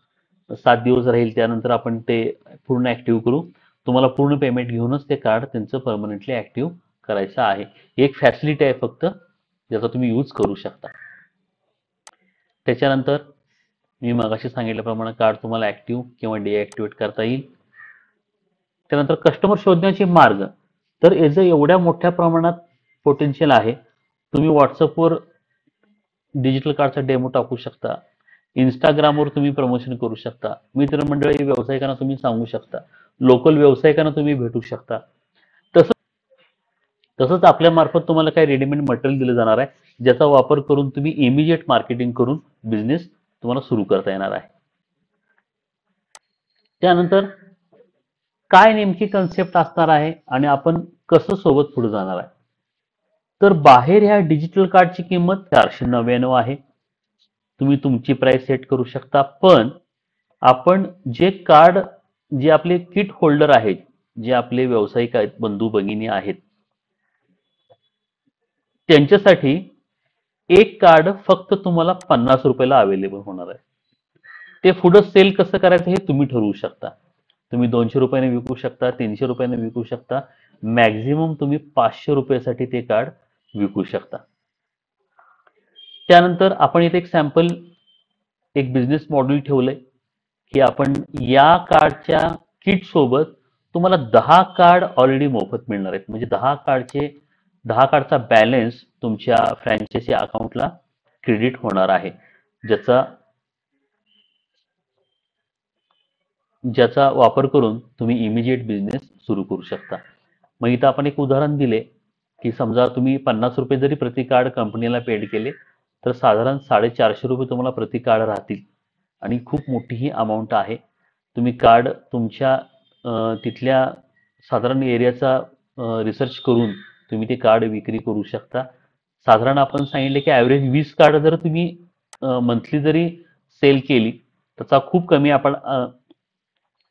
7 दिवस राहील, त्यानंतर आपण ते पूर्ण ऍक्टिव्ह करू. तुम्हाला पूर्ण पेमेंट घेऊनच ते कार्ड त्यांचं परमनंटली ऍक्टिव्ह करायचं आहे. एक फॅसिलिटी आहे फक्त, ज्याचा तुम्ही यूज करू शकता. त्याच्यानंतर मी मगाशी सांगितल्याप्रमाणे कार्ड तुम्हाला ऍक्टिव्ह किंवा डिऍक्टिव्हेट करता येईल. त्यानंतर कस्टमर शोधण्याचे मार्ग, तर याचं एवढ्या मोठ्या प्रमाणात पोटेन्शियल आहे. तुम्ही व्हॉट्सअपवर डिजिटल कार्डचा डेमो टाकू शकता, इंस्टाग्रामवर तुम्ही प्रमोशन करू शकता, मित्रमंडळी व्यावसायिकांना तुम्ही सांगू शकता, लोकल व्यावसायिकांना तुम्ही भेटू शकता. तसं तसंच आपल्या मार्फत तुम्हाला काही रेडीमेड मटेरियल दिलं जाणार आहे, ज्याचा वापर करून तुम्ही इमिजिएट मार्केटिंग करून बिझनेस तुम्हाला सुरू करता येणार आहे. त्यानंतर काय नेमकी कन्सेप्ट असणार आहे आणि आपण कसं सोबत पुढे जाणार आहे. तर बाहेर ह्या डिजिटल कार्डची किंमत 499 आहे. तुम्ही तुमची प्राइस सेट करू शकता. पण आपण जे कार्ड, जे आपले किट होल्डर आहेत, जे आपले व्यावसायिक आहेत, बंधू भगिनी आहेत, त्यांच्यासाठी एक कार्ड फक्त तुम्हाला 50 रुपयाला अवेलेबल होणार आहे. ते पुढं सेल कसं करायचं हे तुम्ही ठरवू शकता. तुम्ही 200 रुपयाने विकू शकता, 300 रुपयाने विकू शकता. मॅक्झिमम तुम्ही 500 रुपयासाठी ते कार्ड विकू शकता. त्यानंतर आपण इथे एक सॅम्पल, एक बिझनेस मॉडेल ठेवलंय की आपण या कार्डच्या किट सोबत तुम्हाला 10 कार्ड ऑलरेडी मोफत मिळणार आहेत. म्हणजे 10 कार्डचा बॅलन्स तुमच्या फ्रँचायझी अकाउंटला क्रेडिट होणार आहे, ज्याचा ज्याचा वापर करून तुम्ही इमिजिएट बिझनेस सुरू करू शकता. मग इथं आपण एक उदाहरण दिले की समजा तुम्ही 50 रुपये जरी प्रति कार्ड कंपनीला पेड केले तर साधारण 450 रुपये तुम्हाला प्रति कार्ड राहतील आणि खूप मोठी ही अमाऊंट आहे. तुम्ही कार्ड तुमच्या तिथल्या साधारण एरियाचा रिसर्च करून तुम्ही ते कार्ड विक्री करू शकता. साधारण आपण सांगितले की ॲव्हरेज 20 कार्ड जर तुम्ही मंथली जरी सेल केली, त्याचा खूप कमी आपण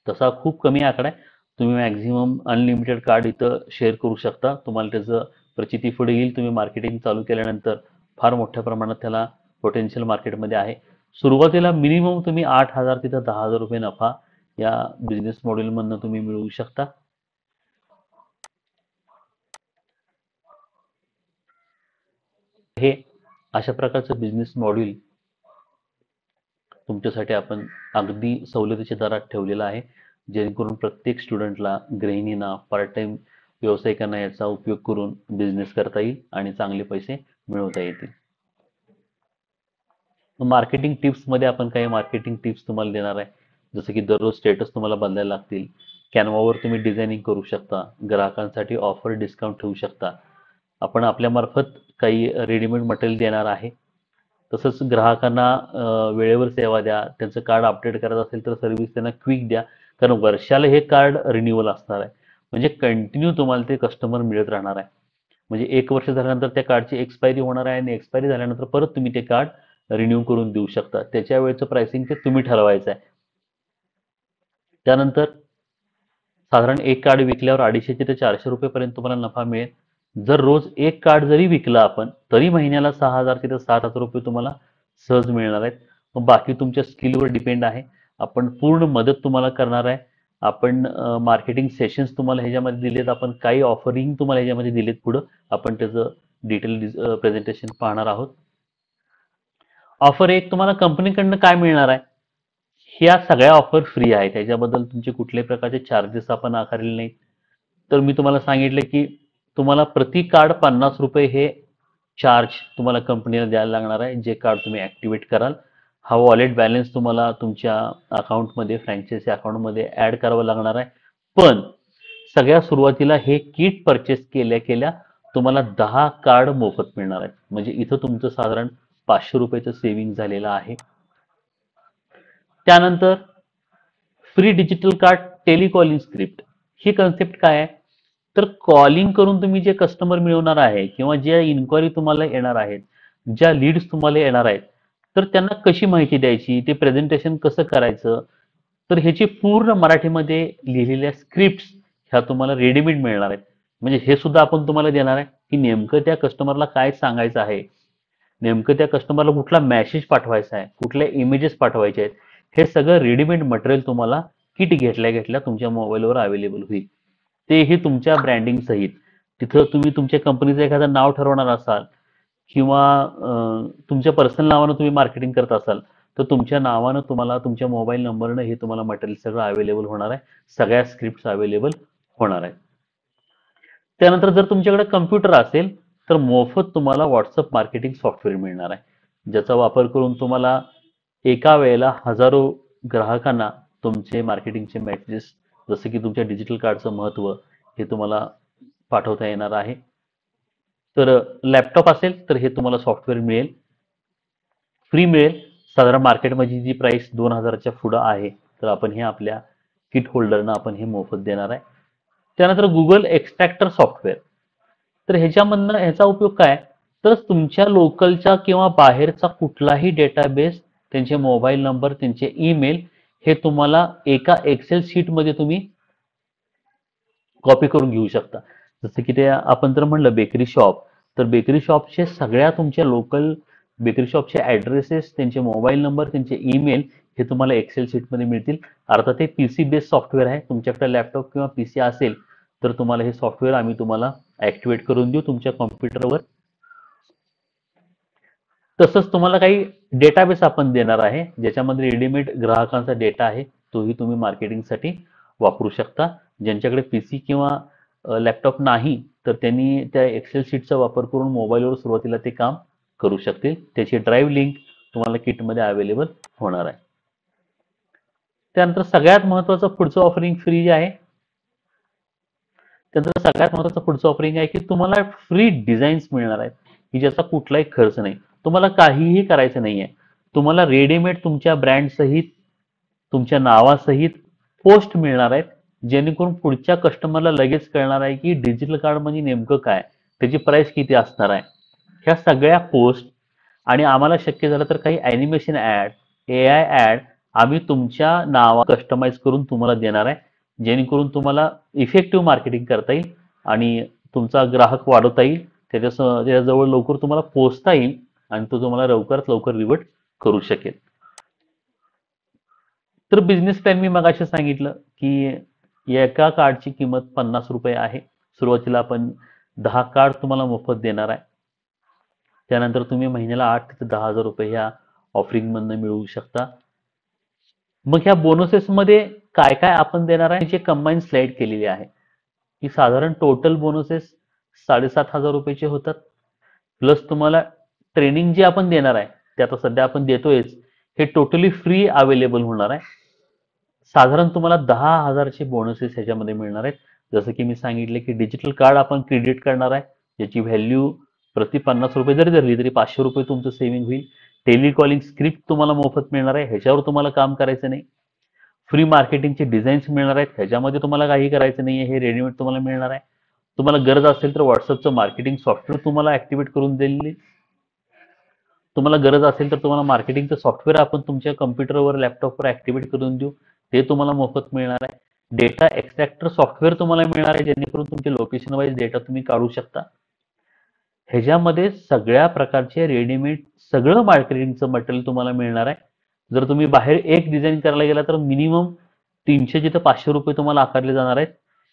तसा खूप कमी आकडा आहे. तुम्ही मॅक्झिमम अनलिमिटेड कार्ड इथं शेअर करू शकता. तुम्हाला त्याचं प्रचिती पुढे येईल. तुम्ही मार्केटिंग चालू केल्यानंतर फार मोठ्या प्रमाणात त्याला पोटेन्शियल मार्केटमध्ये आहे. सुरुवातीला मिनिमम तुम्ही 8,000 तिथं 10,000 रुपये नफा या बिझनेस मॉडेलमधनं तुम्ही मिळवू शकता. हे अशा प्रकारचं बिझनेस मॉडेल तुमच्यासाठी आपण अगदी सवलतीच्या दरात ठेवलेलं आहे, जेणेकरून प्रत्येक स्टुडंटला, गृहिणींना, पार्ट टाइम व्यावसायिकांना याचा उपयोग करून बिझनेस करता येईल आणि चांगले पैसे मिळवता येतील. मार्केटिंग टिप्समध्ये आपण काही मार्केटिंग टिप्स तुम्हाला देणार आहे. जसं की दररोज स्टेटस तुम्हाला बदलायला लागतील. कॅनवावर तुम्ही डिझायनिंग करू शकता. ग्राहकांसाठी ऑफर डिस्काउंट ठेवू शकता. आपण आपल्यामार्फत काही रेडीमेड मटेरियल देणार आहे. तसंच ग्राहकांना वेळेवर सेवा द्या. त्यांचं कार्ड अपडेट करायचं असेल तर सर्व्हिस त्यांना क्विक द्या. कारण वर्षाला हे कार्ड रिन्युअल असणार आहे. म्हणजे कंटिन्यू तुम्हाला ते कस्टमर मिळत राहणार आहे. म्हणजे 1 वर्ष झाल्यानंतर त्या कार्डची एक्सपायरी होणार आहे आणि एक्सपायरी झाल्यानंतर परत तुम्ही ते कार्ड रिन्यू करून देऊ शकता. त्याच्या वेळेचं प्राइसिंग ते तुम्ही ठरवायचं आहे. त्यानंतर साधारण एक कार्ड विकल्यावर 250 ते 400 रुपयेपर्यंत तुम्हाला नफा मिळेल. जर रोज एक कार्ड जरी विकला आपण तरी महिन्याला 6,000 ते 7,000 रुपये तुम्हाला सहज मिळणार आहेत. मग बाकी तुमच्या स्किलवर डिपेंड आहे. आपण पूर्ण मदत तुम्हाला करणार आहे. आपण मार्केटिंग सेशन्स तुम्हाला ह्याच्यामध्ये दिलेत. आपण काही ऑफरिंग तुम्हाला ह्याच्यामध्ये दिलेत. पुढं आपण त्याचं डिटेल प्रेझेंटेशन पाहणार आहोत. ऑफर एक, तुम्हाला कंपनीकडनं काय मिळणार आहे? ह्या सगळ्या ऑफर फ्री आहेत. त्याच्याबद्दल तुमचे कुठल्याही प्रकारचे चार्जेस आपण आकारलेले नाहीत. तर मी तुम्हाला सांगितले की तुम्हाला प्रति कार्ड 50 रुपये हे चार्ज तुम्हाला कंपनीला द्यायला लागणार आहे, जे कार्ड तुम्ही ॲक्टिवेट कराल. हा वॉलेट बॅलन्स तुम्हाला तुमच्या अकाउंटमध्ये, फ्रँचायझी अकाउंटमध्ये ॲड करावं लागणार आहे. पण सगळ्या सुरुवातीला हे किट परचेस केल्या केल्या तुम्हाला 10 कार्ड मोफत मिळणार आहेत. म्हणजे इथं तुमचं साधारण 500 रुपयाचं सेव्हिंग झालेलं आहे. त्यानंतर free digital card telecalling script. ही कन्सेप्ट काय आहे? तर कॉलिंग करून तुम्ही जे कस्टमर मिळवणार आहे किंवा ज्या इन्क्वायरी तुम्हाला येणार आहेत, ज्या लीड्स तुम्हाला येणार आहेत, तर त्यांना कशी माहिती द्यायची, ते प्रेझेंटेशन कसं करायचं, तर ह्याची पूर्ण मराठीमध्ये लिहिलेल्या स्क्रिप्ट्स ह्या तुम्हाला रेडीमेड मिळणार आहेत. म्हणजे हे सुद्धा आपण तुम्हाला देणार आहे की नेमकं त्या कस्टमरला काय सांगायचं आहे, नेमकं त्या कस्टमरला कुठला मेसेज पाठवायचा आहे, कुठल्या इमेजेस पाठवायचे आहेत, हे सगळं रेडीमेड मटेरियल तुम्हाला किट घेतल्या घेतल्या तुमच्या मोबाईलवर अवेलेबल होईल. तेही तुमच्या ब्रँडिंग सहित. तिथं तुम्ही तुमच्या कंपनीचं एखादं नाव ठरवणार असाल किंवा तुमच्या पर्सनल नावानं तुम्ही मार्केटिंग करत असाल तर तुमच्या नावानं तुम्हाला, तुमच्या मोबाईल नंबरनं हे तुम्हाला मटेरियल सगळं अवेलेबल होणार आहे. सगळ्या स्क्रिप्ट्स अवेलेबल होणार आहेत. त्यानंतर जर तुमच्याकडे कम्प्युटर असेल तर मोफत तुम्हाला व्हॉट्सअप मार्केटिंग सॉफ्टवेअर मिळणार आहे, ज्याचा वापर करून तुम्हाला एका वेळेला हजारो ग्राहकांना तुमचे मार्केटिंगचे मेसेजेस, जसं की तुमच्या डिजिटल कार्डचं महत्त्व, हे तुम्हाला पाठवता येणार आहे. तर लॅपटॉप असेल तर हे तुम्हाला सॉफ्टवेअर मिळेल, फ्री मिळेल. साधारण मार्केटमध्ये जी प्राइस 2,000च्या पुढं आहे, तर आपण हे आपल्या किट होल्डरना आपण हे मोफत देणार आहे. त्यानंतर गुगल एक्स्ट्रॅक्टर सॉफ्टवेअर. तर ह्याच्यामधनं ह्याचा उपयोग काय, तर तुमच्या लोकलचा किंवा बाहेरचा कुठलाही डेटाबेस, त्यांचे मोबाईल नंबर, त्यांचे ईमेल हे तुम्हाला एका एक्सेल शीटमध्ये तुम्ही कॉपी करून घेऊ शकता. जसं की ते आपण जर म्हणलं बेकरी शॉप, तर बेकरी शॉपचे सगळ्या तुमच्या लोकल बेकरी शॉपचे ॲड्रेसेस, त्यांचे मोबाईल नंबर, त्यांचे ईमेल हे तुम्हाला एक्सेल शीटमध्ये मिळतील. अर्थात ते पीसी बेस सॉफ्टवेअर आहे. तुमच्याकडे लॅपटॉप किंवा पीसी असेल तर तुम्हाला हे सॉफ्टवेअर आम्ही तुम्हाला ॲक्टिवेट करून देऊ तुमच्या कॉम्प्युटरवर. तसंच तुम्हाला काही डेटाबेस आपण देणार आहे, ज्याच्यामध्ये रेडीमेड ग्राहकांचा डेटा आहे, तोही तुम्ही मार्केटिंगसाठी वापरू शकता. ज्यांच्याकडे पीसी किंवा लॅपटॉप नाही तर त्यांनी त्या एक्सेल शीटचा वापर करून मोबाईलवर सुरुवातीला ते काम करू शकतील. त्याची ड्राईव्ह लिंक तुम्हाला किटमध्ये अवेलेबल होणार आहे. त्यानंतर सगळ्यात महत्त्वाचं पुढचं ऑफरिंग फ्री आहे. त्यानंतर सगळ्यात महत्त्वाचं पुढचं ऑफरिंग आहे की तुम्हाला फ्री डिझाईन्स मिळणार आहेत, की ज्याचा कुठलाही खर्च नाही. तुम्हाला काहीही करायचं नाहीये. तुम्हाला रेडीमेड तुमच्या ब्रँड सहित, तुमच्या नावासहित पोस्ट मिळणार आहेत, जेणेकरून पुढच्या कस्टमरला लगेच कळणार आहे की डिजिटल कार्ड म्हणजे नेमकं काय, त्याची प्राइस किती असणार आहे. ह्या सगळ्या पोस्ट आणि आम्हाला शक्य झालं तर काही ॲनिमेशन ॲड, AI ॲड आम्ही तुमच्या नावा कस्टमाइज करून तुम्हाला देणार आहे, जेणेकरून तुम्हाला इफेक्टिव्ह मार्केटिंग करता येईल आणि तुमचा ग्राहक वाढवता येईल, त्याच्याजवळ लवकर तुम्हाला पोहोचता येईल आणि तो तुम्हाला लवकरात लवकर रिवर्ट करू शकेल. तर बिझनेस प्लॅन मी मगाशी सांगितलं की एका कार्डची किंमत ₹50 आहे. सुरुवातीला आपण 10 कार्ड तुम्हाला मोफत देणार आहे. त्यानंतर तुम्ही महिन्याला 8 ते 10,000 रुपये ह्या ऑफरिंगमधनं मिळवू शकता. मग ह्या बोनसेसमध्ये काय काय आपण देणार आहे, जे कंबाईन स्लाइड केलेली आहे, की साधारण टोटल बोनसेस 7,500 रुपयाचे होतात. प्लस तुम्हाला ट्रेनिंग जे आपण देणार आहे, ते आता सध्या आपण देतोयच, हे टोटली फ्री अवेलेबल होणार आहे. साधारण तुम्हाला 10,000चे बोनसेस ह्याच्यामध्ये मिळणार आहेत. जसं की मी सांगितले की डिजिटल कार्ड आपण क्रेडिट करणार आहे, ज्याची व्हॅल्यू प्रति ₹50 जरी धरली तरी ₹500 तुमचं सेव्हिंग होईल. टेलिकॉलिंग स्क्रिप्ट तुम्हाला मोफत मिळणार आहे, ह्याच्यावर तुम्हाला काम करायचं नाही. फ्री मार्केटिंगचे डिझाईन्स मिळणार आहेत, ह्याच्यामध्ये तुम्हाला काही करायचं नाहीये, हे रेडीमेड तुम्हाला मिळणार आहे. तुम्हाला गरज असेल तर व्हॉट्सअपचं मार्केटिंग सॉफ्टवेअर तुम्हाला ॲक्टिवेट करून दिलेली. तुम्हाला गरज असेल तर तुम्हाला मार्केटिंगचं सॉफ्टवेअर आपण तुमच्या कॉम्प्युटरवर, लॅपटॉपवर ॲक्टिवेट करून देऊ, ते तुम्हाला मोफत मिळणार आहे. डेटा एक्स्ट्रॅक्टर सॉफ्टवेअर तुम्हाला मिळणार आहे, जेणेकरून तुमचे लोकेशन वाईज डेटा तुम्ही काढू शकता. ह्याच्यामध्ये सगळ्या प्रकारचे रेडीमेड सगळं मार्केटिंगचं मटेरियल तुम्हाला मिळणार आहे. जर तुम्ही बाहेर एक डिझाईन करायला गेला तर मिनिमम 300 जिथं ₹500 तुम्हाला आकारले जाणार आहेत.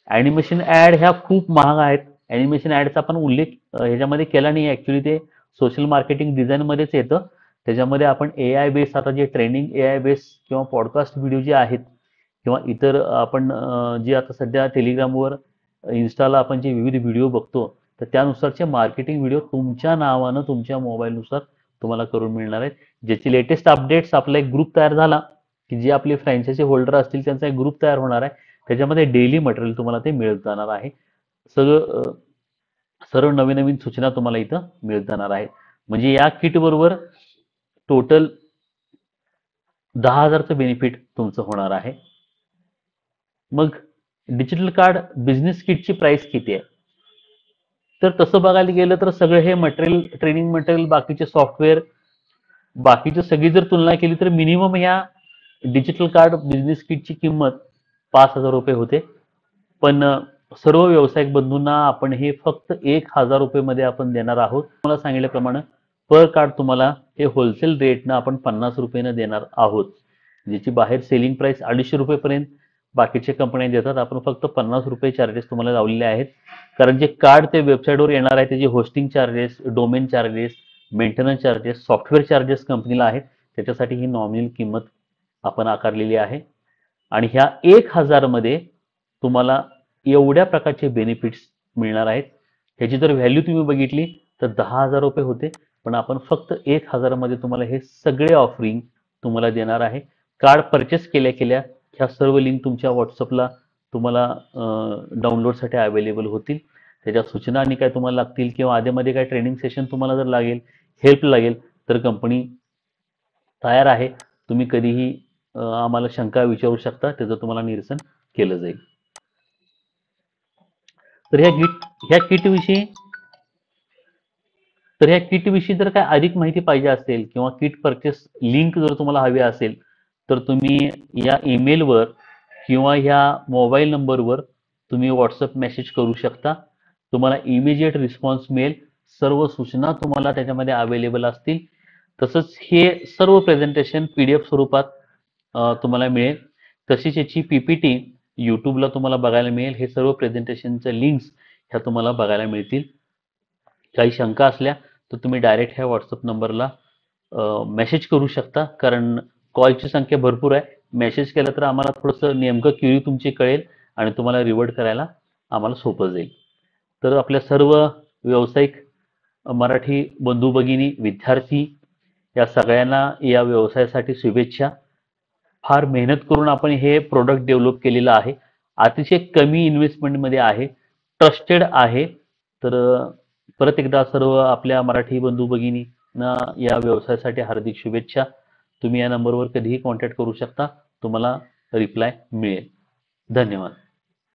ॲनिमेशन ॲड ह्या खूप महाग आहेत. ॲनिमेशन ॲडचा आपण उल्लेख ह्याच्यामध्ये केला नाही. ॲक्च्युली ते सोशल मार्केटिंग डिझाईनमध्येच येतं. त्याच्यामध्ये आपण AI बेस, आता जे ट्रेनिंग AI बेस किंवा पॉडकास्ट व्हिडिओ जे आहेत किंवा इतर आपण जे आता सध्या टेलिग्रामवर, इन्स्टाला आपण जे विविध व्हिडिओ बघतो, तर त्यानुसारचे मार्केटिंग व्हिडिओ तुमच्या नावानं तुमच्या मोबाईलनुसार तुम्हाला करून मिळणार आहेत. ज्याची लेटेस्ट अपडेट्स, आपला एक ग्रुप तयार झाला की जे आपले फ्रँचायझी होल्डर असतील त्यांचा एक ग्रुप तयार होणार आहे. त्याच्यामध्ये डेली मटेरियल तुम्हाला ते मिळत जाणार आहे. सगळं सर्व नवीन नवीन सूचना तुम्हाला इथं मिळत जाणार आहेत. म्हणजे या किट बरोबर टोटल 10,000चं बेनिफिट तुमचं होणार आहे. मग डिजिटल कार्ड बिझनेस किटची प्राइस किती आहे, तर तसं बघायला गेलं तर सगळं हे मटेरियल, ट्रेनिंग मटेरियल, बाकीचे सॉफ्टवेअर, बाकीची सगळी जर तुलना केली तर मिनिमम या डिजिटल कार्ड बिझनेस किटची किंमत ₹5,000 होते. पण सर्व व्यावसायिक बंधूंना आपण हे फक्त ₹1,000 मध्ये आपण देणार आहोत. तुम्हाला सांगितल्याप्रमाणे पर कार्ड तुम्हाला हे होलसेल रेटनं आपण ₹50 देणार आहोत, ज्याची बाहेर सेलिंग प्राइस ₹250 पर्यंत बाकीच्या कंपन्या देतात. आपण फक्त ₹50 चार्जेस तुम्हाला लावलेले आहेत. कारण जे कार्ड ते वेबसाईटवर येणार आहे त्याचे hosting charges, domain charges, maintenance charges, software charges कंपनीला आहेत. त्याच्यासाठी ही नॉमिनल किंमत आपण आकारलेली आहे. आणि ह्या 1,000 मध्ये तुम्हाला एवढ्या प्रकारचे बेनिफिट्स मिळणार आहेत. ह्याची जर व्हॅल्यू तुम्ही बघितली तर ₹10,000 होते, पण आपण फक्त 1,000 मध्ये तुम्हाला हे सगळे ऑफरिंग तुम्हाला देणार आहे. कार्ड परचेस केल्या केल्या ह्या सर्व लिंक तुमच्या व्हॉट्सअपला तुम्हाला डाउनलोडसाठी अवेलेबल होतील. त्याच्या सूचना आणि काय तुम्हाला लागतील किंवा आधीमध्ये काय ट्रेनिंग सेशन तुम्हाला जर लागेल, हेल्प लागेल, तर कंपनी तयार आहे. तुम्ही कधीही आम्हाला शंका विचारू शकता, त्याचं तुम्हाला निरसन केलं जाईल. तर ह्या किट विषयी तर ह्या किटविषयी जर काय अधिक माहिती पाहिजे असेल किंवा किट परचेस लिंक जर तुम्हाला हवी असेल तर तुम्ही या ईमेलवर किंवा ह्या मोबाईल नंबरवर तुम्ही व्हॉट्सअप मेसेज करू शकता. तुम्हाला इमिजिएट रिस्पॉन्स मिळेल. सर्व सूचना तुम्हाला त्याच्यामध्ये अवेलेबल असतील. तसंच हे सर्व प्रेझेंटेशन PDF स्वरूपात तुम्हाला मिळेल. तशीच याची PPT यूट्यूबला तुम्हाला बघायला मिळेल. हे सर्व प्रेझेंटेशनच्या लिंक्स ह्या तुम्हाला बघायला मिळतील. काही शंका असल्या तर तुम्ही डायरेक्ट ह्या व्हॉट्सअप नंबरला मेसेज करू शकता, कारण कॉलची संख्या भरपूर आहे. मेसेज केला तर आम्हाला थोडंसं नेमकं क्युरी तुमची कळेल आणि तुम्हाला रिवर्ट करायला आम्हाला सोपं जाईल. तर आपल्या सर्व व्यावसायिक मराठी बंधू भगिनी, विद्यार्थी या सगळ्यांना या व्यवसायासाठी शुभेच्छा. फार मेहनत करून आपण हे प्रोडक्ट डेव्हलप केलेलं आहे. अतिशय कमी इन्व्हेस्टमेंटमध्ये आहे. ट्रस्टेड आहे. तर परत एकदा सर्व आपल्या मराठी बंधू भगिनींना या व्यवसायासाठी हार्दिक शुभेच्छा. तुम्ही या नंबरवर कधीही कॉन्टॅक्ट करू शकता. तुम्हाला रिप्लाय मिळेल. धन्यवाद.